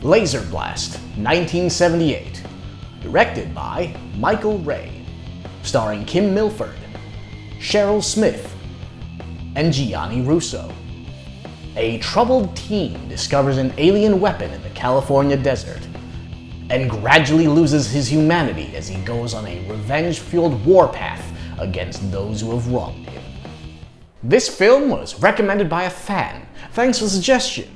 Laserblast, 1978. Directed by Michael Ray. Starring Kim Milford, Cheryl Smith, and Gianni Russo. A troubled teen discovers an alien weapon in the California desert and gradually loses his humanity as he goes on a revenge-fueled warpath against those who have wronged him. This film was recommended by a fan. Thanks for the suggestion.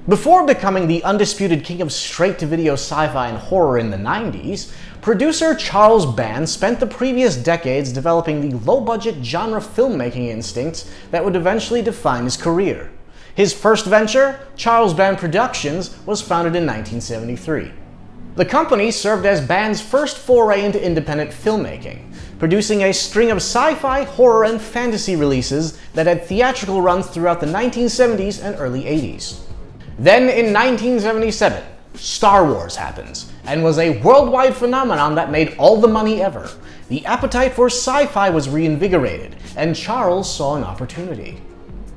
Before becoming the undisputed king of straight-to-video sci-fi and horror in the 90s, producer Charles Band spent the previous decades developing the low-budget genre filmmaking instincts that would eventually define his career. His first venture, Charles Band Productions, was founded in 1973. The company served as Band's first foray into independent filmmaking, producing a string of sci-fi, horror, and fantasy releases that had theatrical runs throughout the 1970s and early 80s. Then, in 1977, Star Wars happens, and was a worldwide phenomenon that made all the money ever. The appetite for sci-fi was reinvigorated, and Charles saw an opportunity.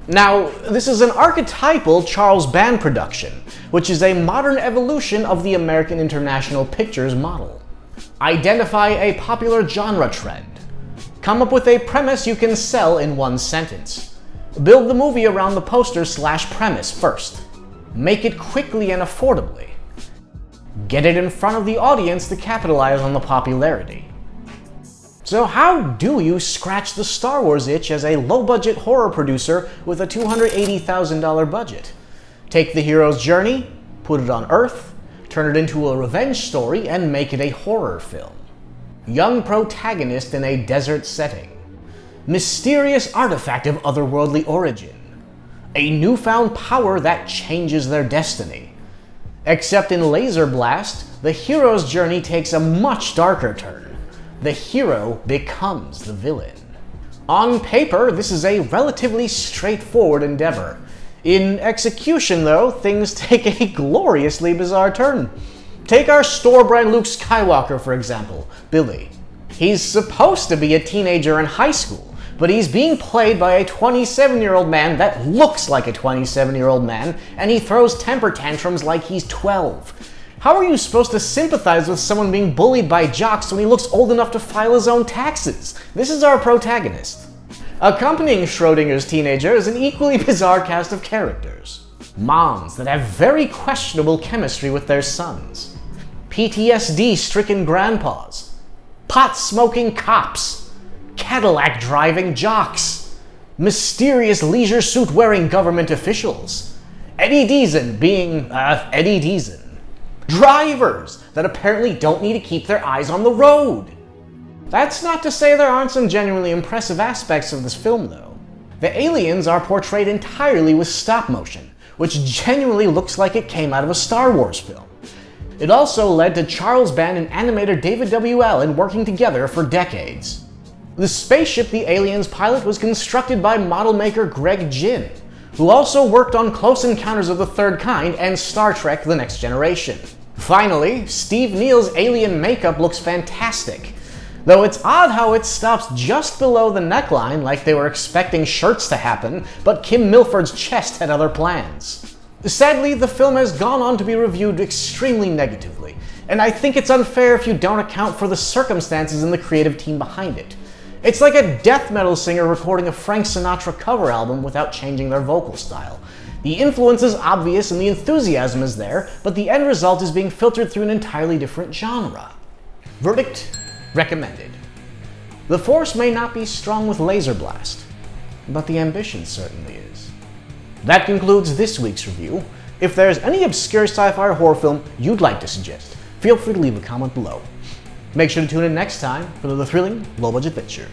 Now, this is an archetypal Charles Band production, which is a modern evolution of the American International Pictures model. Identify a popular genre trend. Come up with a premise you can sell in one sentence. Build the movie around the poster/premise first. Make it quickly and affordably. Get it in front of the audience to capitalize on the popularity. So how do you scratch the Star Wars itch as a low-budget horror producer with a $280,000 budget? Take the hero's journey, put it on Earth, turn it into a revenge story, and make it a horror film. Young protagonist in a desert setting. Mysterious artifact of otherworldly origin. A newfound power that changes their destiny. Except in Laserblast, the hero's journey takes a much darker turn. The hero becomes the villain. On paper, this is a relatively straightforward endeavor. In execution, though, things take a gloriously bizarre turn. Take our store-brand Luke Skywalker, for example, Billy. He's supposed to be a teenager in high school, but he's being played by a 27-year-old man that looks like a 27-year-old man, and he throws temper tantrums like he's 12. How are you supposed to sympathize with someone being bullied by jocks when he looks old enough to file his own taxes? This is our protagonist. Accompanying Schrodinger's teenager is an equally bizarre cast of characters. Moms that have very questionable chemistry with their sons. PTSD-stricken grandpas. Pot-smoking cops. Cadillac-driving jocks. Mysterious leisure suit-wearing government officials. Eddie Deason being, Eddie Deason. Drivers that apparently don't need to keep their eyes on the road. That's not to say there aren't some genuinely impressive aspects of this film, though. The aliens are portrayed entirely with stop motion, which genuinely looks like it came out of a Star Wars film. It also led to Charles Band and animator David W. Allen working together for decades. The spaceship the aliens pilot was constructed by model maker Greg Ginn, who also worked on Close Encounters of the Third Kind and Star Trek: The Next Generation. Finally, Steve Neal's alien makeup looks fantastic, though it's odd how it stops just below the neckline like they were expecting shirts to happen, but Kim Milford's chest had other plans. Sadly, the film has gone on to be reviewed extremely negatively, and I think it's unfair if you don't account for the circumstances and the creative team behind it. It's like a death metal singer recording a Frank Sinatra cover album without changing their vocal style. The influence is obvious and the enthusiasm is there, but the end result is being filtered through an entirely different genre. Verdict: recommended. The force may not be strong with Laserblast, but the ambition certainly is. That concludes this week's review. If there's any obscure sci-fi or horror film you'd like to suggest, feel free to leave a comment below. Make sure to tune in next time for another thrilling, low-budget adventure.